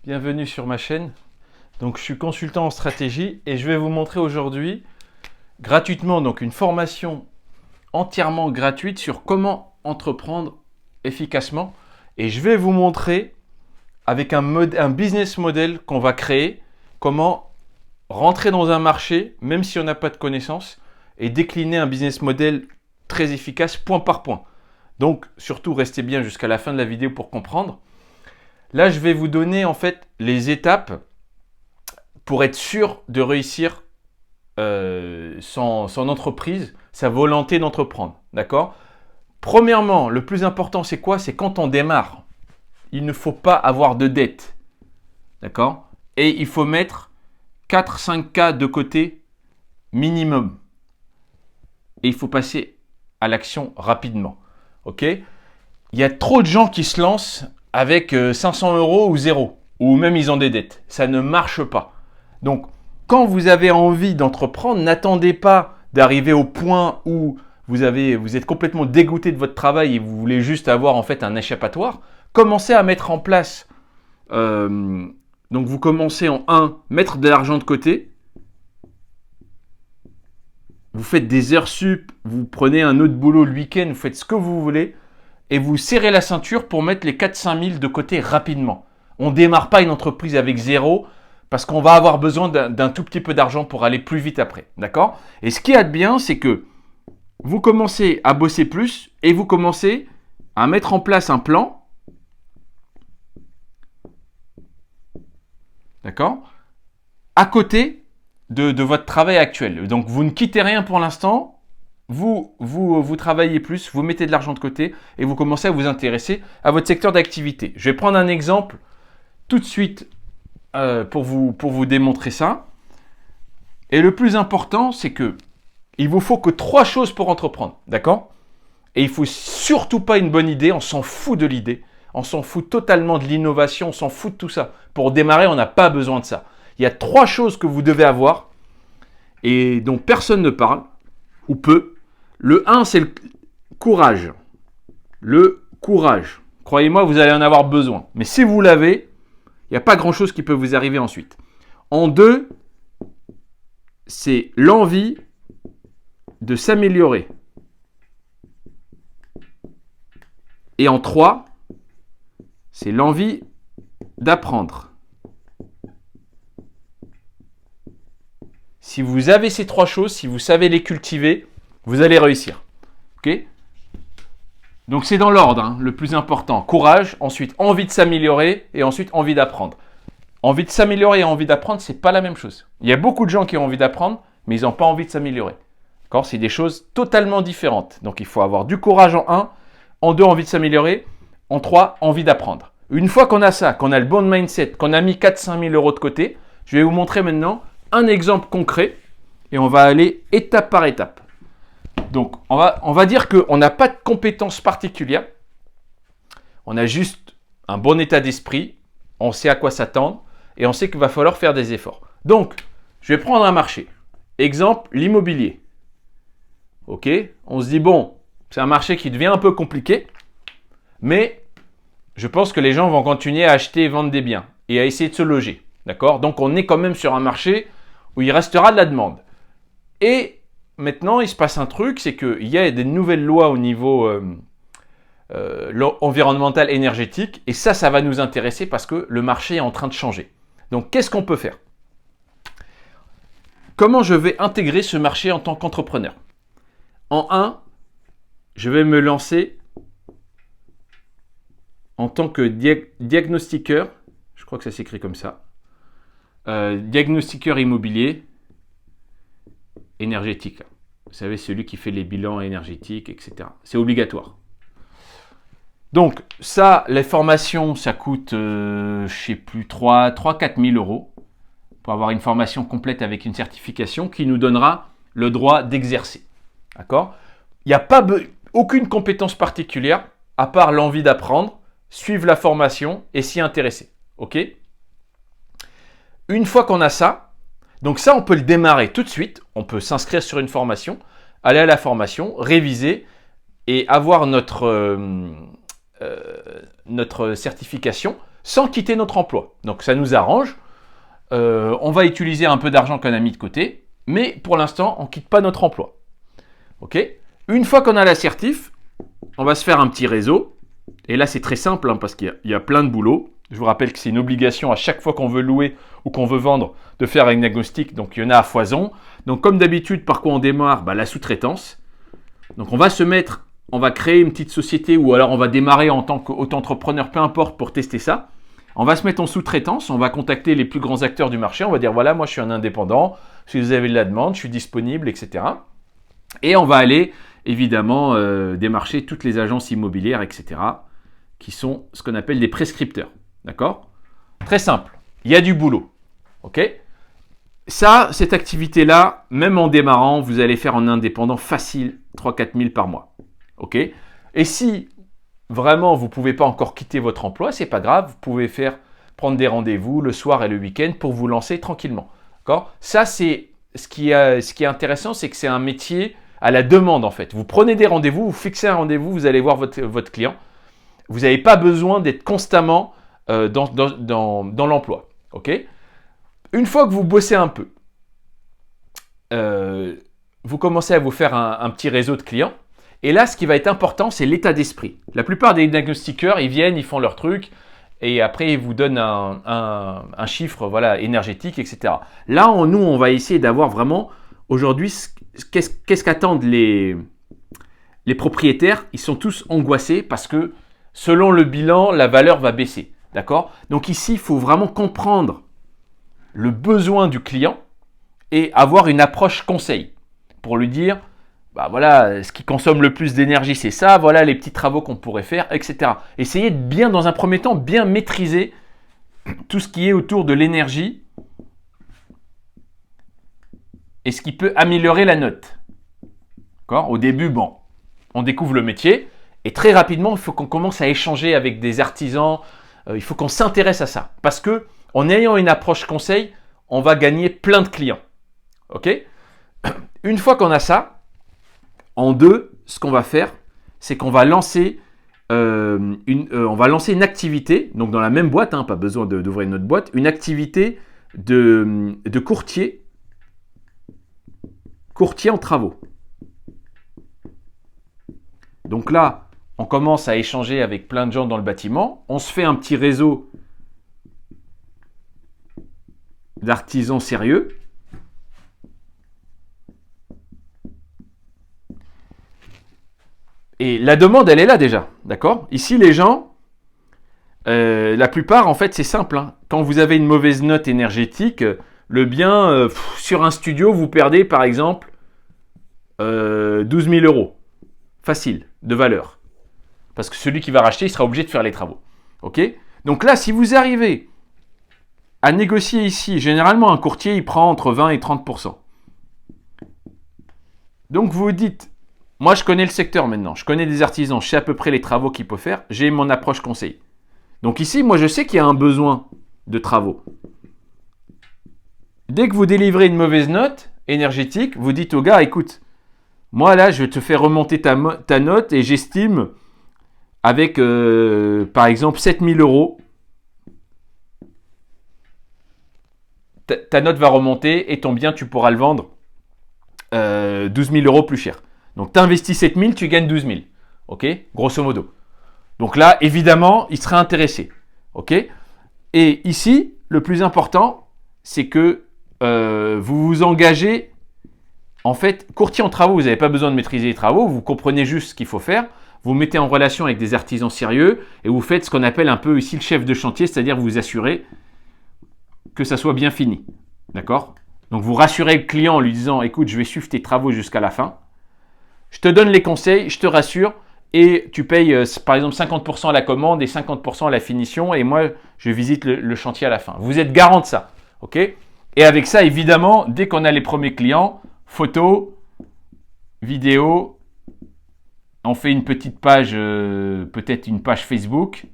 bienvenue sur ma chaîne. Donc je suis consultant en stratégie et je vais vous montrer aujourd'hui gratuitement donc une formation entièrement gratuite sur comment entreprendre efficacement et je vais vous montrer avec un business model qu'on va créer comment rentrer dans un marché même si on n'a pas de connaissances et décliner un business model très efficace point par point. Donc surtout restez bien jusqu'à la fin de la vidéo pour comprendre. Là, je vais vous donner en fait les étapes pour être sûr de réussir son entreprise, sa volonté d'entreprendre. D'accord? Premièrement, le plus important, c'est quoi? C'est quand on démarre. Il ne faut pas avoir de dette. D'accord? Et il faut mettre 4-5K de côté minimum. Et il faut passer à l'action rapidement. Ok? Il y a trop de gens qui se lancent avec 500 € ou zéro, ou même ils ont des dettes. Ça ne marche pas. Donc, quand vous avez envie d'entreprendre, n'attendez pas d'arriver au point où vous êtes complètement dégoûté de votre travail et vous voulez juste avoir en fait un échappatoire. Commencez à mettre en place. Donc, vous commencez en 1, mettre de l'argent de côté. Vous faites des heures sup, vous prenez un autre boulot le week-end, vous faites ce que vous voulez. Et vous serrez la ceinture pour mettre les 4-5 000 de côté rapidement. On ne démarre pas une entreprise avec zéro parce qu'on va avoir besoin d'un tout petit peu d'argent pour aller plus vite après. D'accord? Et ce qui est bien, c'est que vous commencez à bosser plus et vous commencez à mettre en place un plan. D'accord? À côté de votre travail actuel. Donc, vous ne quittez rien pour l'instant. Vous travaillez plus, vous mettez de l'argent de côté et vous commencez à vous intéresser à votre secteur d'activité. Je vais prendre un exemple tout de suite pour vous démontrer ça. Et le plus important, c'est que il vous faut que 3 choses pour entreprendre, d'accord? Et il ne faut surtout pas une bonne idée, on s'en fout de l'idée, on s'en fout totalement de l'innovation, on s'en fout de tout ça. Pour démarrer, on n'a pas besoin de ça. Il y a 3 choses que vous devez avoir et dont personne ne parle, ou peu. Le 1, c'est le courage. Le courage. Croyez-moi, vous allez en avoir besoin. Mais si vous l'avez, il n'y a pas grand-chose qui peut vous arriver ensuite. En 2, c'est l'envie de s'améliorer. Et en 3, c'est l'envie d'apprendre. Si vous avez ces 3 choses, si vous savez les cultiver, vous allez réussir. Ok? Donc c'est dans l'ordre, hein, le plus important. Courage, ensuite envie de s'améliorer et ensuite envie d'apprendre. Envie de s'améliorer et envie d'apprendre, c'est pas la même chose. Il y a beaucoup de gens qui ont envie d'apprendre, mais ils n'ont pas envie de s'améliorer. D'accord? C'est des choses totalement différentes. Donc il faut avoir du courage en 1, en 2, envie de s'améliorer, en 3, envie d'apprendre. Une fois qu'on a ça, qu'on a le bon mindset, qu'on a mis 4-5 000 € de côté, je vais vous montrer maintenant un exemple concret et on va aller étape par étape. Donc, on va dire qu'on n'a pas de compétences particulières. On a juste un bon état d'esprit. On sait à quoi s'attendre. Et on sait qu'il va falloir faire des efforts. Donc, je vais prendre un marché. Exemple, l'immobilier. Ok? On se dit, bon, c'est un marché qui devient un peu compliqué. Mais je pense que les gens vont continuer à acheter et vendre des biens. Et à essayer de se loger. D'accord? Donc, on est quand même sur un marché où il restera de la demande. Et maintenant, il se passe un truc, c'est qu'il y a des nouvelles lois au niveau environnemental énergétique. Et ça va nous intéresser parce que le marché est en train de changer. Donc, qu'est-ce qu'on peut faire? Comment je vais intégrer ce marché en tant qu'entrepreneur? En 1, je vais me lancer en tant que diagnostiqueur. Je crois que ça s'écrit comme ça. Diagnostiqueur immobilier énergétique. Vous savez, celui qui fait les bilans énergétiques, etc. C'est obligatoire. Donc, ça, les formations, ça coûte, je ne sais plus, 3-4 000 € pour avoir une formation complète avec une certification qui nous donnera le droit d'exercer. D'accord? Il n'y a pas aucune compétence particulière à part l'envie d'apprendre, suivre la formation et s'y intéresser. Ok? Une fois qu'on a ça, donc ça, on peut le démarrer tout de suite. On peut s'inscrire sur une formation, aller à la formation, réviser et avoir notre certification sans quitter notre emploi. Donc ça nous arrange. On va utiliser un peu d'argent qu'on a mis de côté, mais pour l'instant, on ne quitte pas notre emploi. Ok? Une fois qu'on a l'assertif, on va se faire un petit réseau. Et là, c'est très simple hein, parce qu'il y a plein de boulot. Je vous rappelle que c'est une obligation à chaque fois qu'on veut louer ou qu'on veut vendre de faire un diagnostic. Donc, il y en a à foison. Donc, comme d'habitude, par quoi on démarre? La sous-traitance. Donc, on va créer une petite société ou alors on va démarrer en tant qu'auto-entrepreneur, peu importe, pour tester ça. On va se mettre en sous-traitance. On va contacter les plus grands acteurs du marché. On va dire, voilà, moi, je suis un indépendant. Si vous avez de la demande, je suis disponible, etc. Et on va aller, évidemment, démarcher toutes les agences immobilières, etc., qui sont ce qu'on appelle des prescripteurs. D'accord? Très simple. Il y a du boulot. OK? Ça, cette activité-là, même en démarrant, vous allez faire en indépendant facile 3-4 000 par mois. OK? Et si vraiment vous ne pouvez pas encore quitter votre emploi, c'est pas grave. Vous pouvez prendre des rendez-vous le soir et le week-end pour vous lancer tranquillement. D'accord? Ça, c'est ce qui est intéressant, c'est que c'est un métier à la demande en fait. Vous prenez des rendez-vous, vous fixez un rendez-vous, vous allez voir votre client. Vous n'avez pas besoin d'être constamment dans l'emploi. Okay? Une fois que vous bossez un peu, vous commencez à vous faire un petit réseau de clients. Et là, ce qui va être important, c'est l'état d'esprit. La plupart des diagnostiqueurs, ils viennent, ils font leur truc, et après, ils vous donnent un chiffre voilà, énergétique, etc. Là, nous, on va essayer d'avoir vraiment, aujourd'hui, qu'est-ce qu'attendent les propriétaires? Ils sont tous angoissés parce que, selon le bilan, la valeur va baisser. D'accord? Donc ici, il faut vraiment comprendre le besoin du client et avoir une approche conseil pour lui dire, voilà, ce qui consomme le plus d'énergie, c'est ça, voilà les petits travaux qu'on pourrait faire, etc. Essayez de bien, dans un premier temps, bien maîtriser tout ce qui est autour de l'énergie et ce qui peut améliorer la note. D'accord? Au début, on découvre le métier et très rapidement, il faut qu'on commence à échanger avec des artisans, il faut qu'on s'intéresse à ça. Parce que en ayant une approche conseil, on va gagner plein de clients. Ok? Une fois qu'on a ça, en deux, ce qu'on va faire, c'est qu'on va lancer une activité, donc dans la même boîte, pas besoin d'ouvrir une autre boîte, une activité de courtier en travaux. Donc là, on commence à échanger avec plein de gens dans le bâtiment, on se fait un petit réseau d'artisans sérieux. Et la demande, elle est là déjà, d'accord? Ici, les gens, la plupart, en fait, c'est simple. Quand vous avez une mauvaise note énergétique, le bien, sur un studio, vous perdez, par exemple, 12 000 euros. Facile, de valeur. Parce que celui qui va racheter, il sera obligé de faire les travaux. Ok? Donc là, si vous arrivez à négocier ici, généralement, un courtier, il prend entre 20 et 30%. Donc, vous vous dites, moi, je connais le secteur maintenant. Je connais des artisans. Je sais à peu près les travaux qu'il peut faire. J'ai mon approche conseil. Donc ici, moi, je sais qu'il y a un besoin de travaux. Dès que vous délivrez une mauvaise note énergétique, vous dites au gars, écoute, moi, là, je te fais remonter ta note et j'estime avec, par exemple, 7 000 euros, ta note va remonter et ton bien, tu pourras le vendre 12 000 euros plus cher. Donc, tu investis 7 000, tu gagnes 12 000. OK? Grosso modo. Donc là, évidemment, il sera intéressé. OK? Et ici, le plus important, c'est que vous vous engagez. En fait, courtier en travaux, vous n'avez pas besoin de maîtriser les travaux. Vous comprenez juste ce qu'il faut faire. Vous mettez en relation avec des artisans sérieux et vous faites ce qu'on appelle un peu ici le chef de chantier, c'est-à-dire vous vous assurez que ça soit bien fini. D'accord? Donc, vous rassurez le client en lui disant, écoute, je vais suivre tes travaux jusqu'à la fin. Je te donne les conseils, je te rassure et tu payes par exemple 50% à la commande et 50% à la finition et moi, je visite le chantier à la fin. Vous êtes garant de ça. OK? Et avec ça, évidemment, dès qu'on a les premiers clients, photos, vidéos, on fait une petite page, peut-être une page Facebook,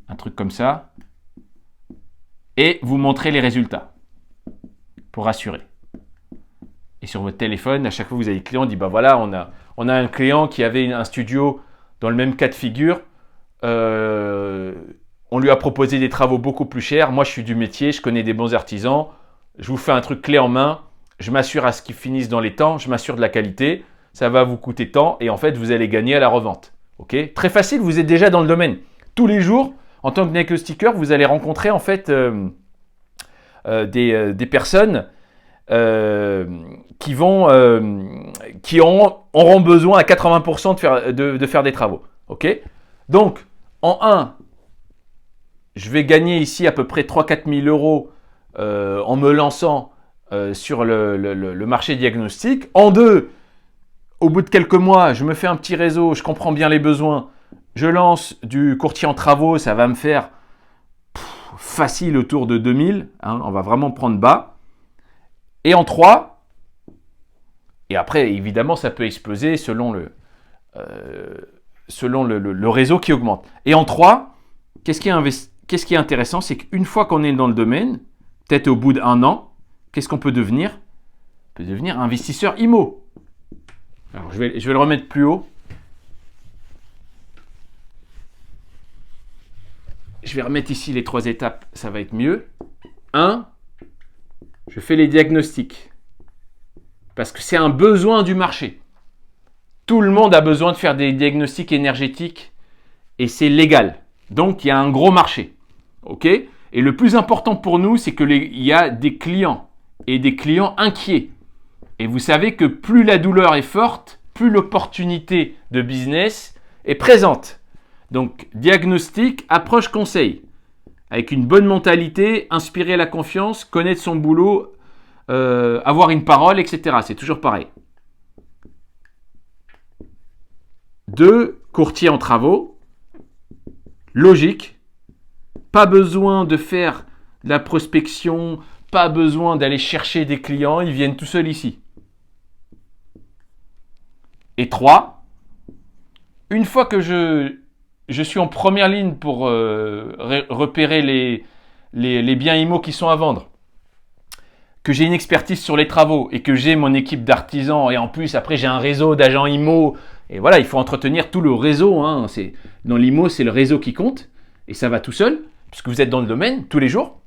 un truc comme ça, et vous montrez les résultats pour rassurer. Et sur votre téléphone, à chaque fois que vous avez le client, on dit, voilà, on a un client qui avait un studio dans le même cas de figure, on on lui a proposé des travaux beaucoup plus chers. Moi, je suis du métier, je connais des bons artisans. Je vous fais un truc clé en main. Je m'assure à ce qu'ils finissent dans les temps. Je m'assure de la qualité. Ça va vous coûter tant et en fait, vous allez gagner à la revente. Ok, très facile, vous êtes déjà dans le domaine. Tous les jours, en tant que diagnostiqueur, vous allez rencontrer en fait des personnes qui auront besoin à 80% de faire des travaux. Ok, donc en 1, je vais gagner ici à peu près 3-4 000 euros en me lançant sur le marché diagnostic. En 2, au bout de quelques mois, je me fais un petit réseau, je comprends bien les besoins, je lance du courtier en travaux, ça va me faire facile autour de 2000, hein, on va vraiment prendre bas. Et en 3, et après évidemment ça peut exploser selon le réseau qui augmente. Et en 3, qu'est-ce qui est intéressant, c'est qu'une fois qu'on est dans le domaine, peut-être au bout d'1 an, qu'est-ce qu'on peut devenir? On peut devenir investisseur IMO. Alors, je vais le remettre plus haut. Je vais remettre ici les 3 étapes, ça va être mieux. 1, je fais les diagnostics. Parce que c'est un besoin du marché. Tout le monde a besoin de faire des diagnostics énergétiques et c'est légal. Donc, il y a un gros marché. Ok ? Et le plus important pour nous, c'est qu'il y a des clients et des clients inquiets. Et vous savez que plus la douleur est forte, plus l'opportunité de business est présente. Donc, diagnostic, approche, conseil. Avec une bonne mentalité, inspirer la confiance, connaître son boulot, avoir une parole, etc. C'est toujours pareil. 2, courtier en travaux. Logique. Pas besoin de faire de la prospection, pas besoin d'aller chercher des clients, ils viennent tout seuls ici. Et 3, une fois que je suis en première ligne pour repérer les biens IMO qui sont à vendre, que j'ai une expertise sur les travaux et que j'ai mon équipe d'artisans et en plus après j'ai un réseau d'agents IMO et voilà, il faut entretenir tout le réseau. Hein. Dans l'IMO, c'est le réseau qui compte et ça va tout seul puisque vous êtes dans le domaine tous les jours.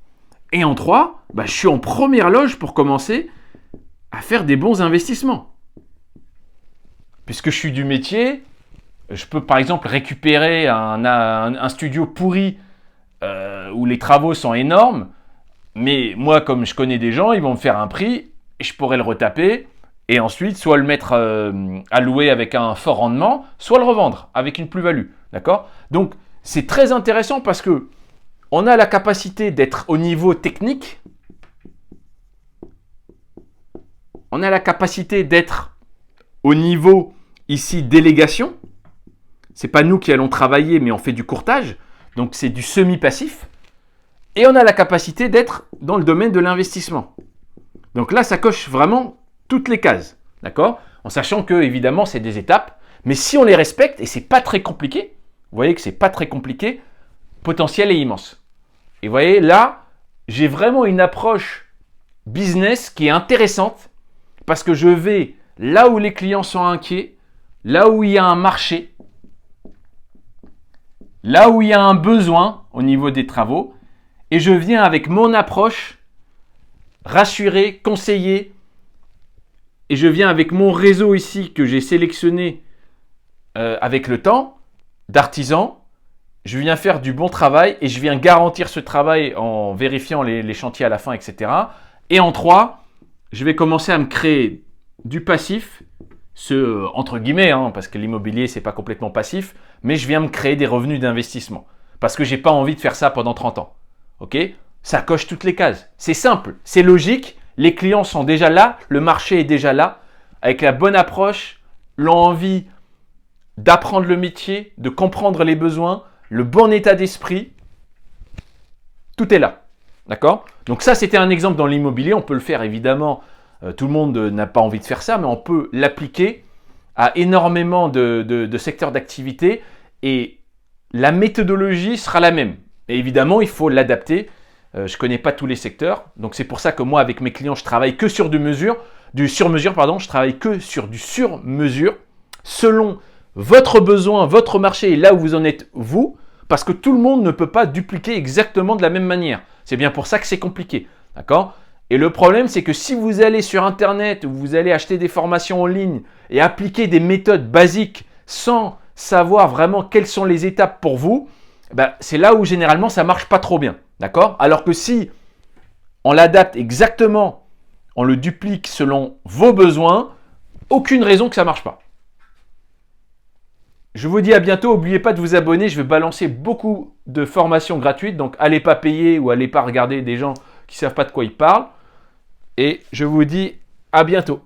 Et en 3, je suis en première loge pour commencer à faire des bons investissements. Puisque je suis du métier, je peux par exemple récupérer un studio pourri où les travaux sont énormes, mais moi comme je connais des gens, ils vont me faire un prix et je pourrais le retaper et ensuite soit le mettre à louer avec un fort rendement, soit le revendre avec une plus-value. D'accord ? Donc c'est très intéressant parce que on a la capacité d'être au niveau technique, on a la capacité d'être au niveau ici délégation. C'est pas nous qui allons travailler, mais on fait du courtage, donc c'est du semi-passif. Et on a la capacité d'être dans le domaine de l'investissement. Donc là, ça coche vraiment toutes les cases, d'accord ? En sachant que évidemment, c'est des étapes, mais si on les respecte et c'est pas très compliqué, vous voyez que c'est pas très compliqué, potentiel est immense. Et vous voyez là, j'ai vraiment une approche business qui est intéressante parce que je vais là où les clients sont inquiets, là où il y a un marché, là où il y a un besoin au niveau des travaux, et je viens avec mon approche rassurer, conseiller, et je viens avec mon réseau ici que j'ai sélectionné avec le temps d'artisans. Je viens faire du bon travail et je viens garantir ce travail en vérifiant les chantiers à la fin, etc. Et en 3, je vais commencer à me créer du passif, entre guillemets, hein, parce que l'immobilier, c'est pas complètement passif, mais je viens me créer des revenus d'investissement. Parce que j'ai pas envie de faire ça pendant 30 ans. Ok ? Ça coche toutes les cases. C'est simple, c'est logique, les clients sont déjà là, le marché est déjà là, avec la bonne approche, l'envie d'apprendre le métier, de comprendre les besoins, le bon état d'esprit, tout est là. D'accord ? Donc ça, c'était un exemple dans l'immobilier. On peut le faire évidemment. Tout le monde n'a pas envie de faire ça, mais on peut l'appliquer à énormément de secteurs d'activité et la méthodologie sera la même. Et évidemment, il faut l'adapter. Je ne connais pas tous les secteurs. Donc c'est pour ça que moi, avec mes clients, je travaille que sur du sur-mesure, je travaille que sur du sur-mesure selon votre besoin, votre marché et là où vous en êtes vous, Parce que tout le monde ne peut pas dupliquer exactement de la même manière. C'est bien pour ça que c'est compliqué. D'accord ? Et le problème, c'est que si vous allez sur Internet ou vous allez acheter des formations en ligne et appliquer des méthodes basiques sans savoir vraiment quelles sont les étapes pour vous, ben, c'est là où généralement ça ne marche pas trop bien. D'accord ? Alors que si on l'adapte exactement, on le duplique selon vos besoins, aucune raison que ça ne marche pas. Je vous dis à bientôt. N'oubliez pas de vous abonner. Je vais balancer beaucoup de formations gratuites. Donc, allez pas payer ou allez pas regarder des gens qui ne savent pas de quoi ils parlent. Et je vous dis à bientôt.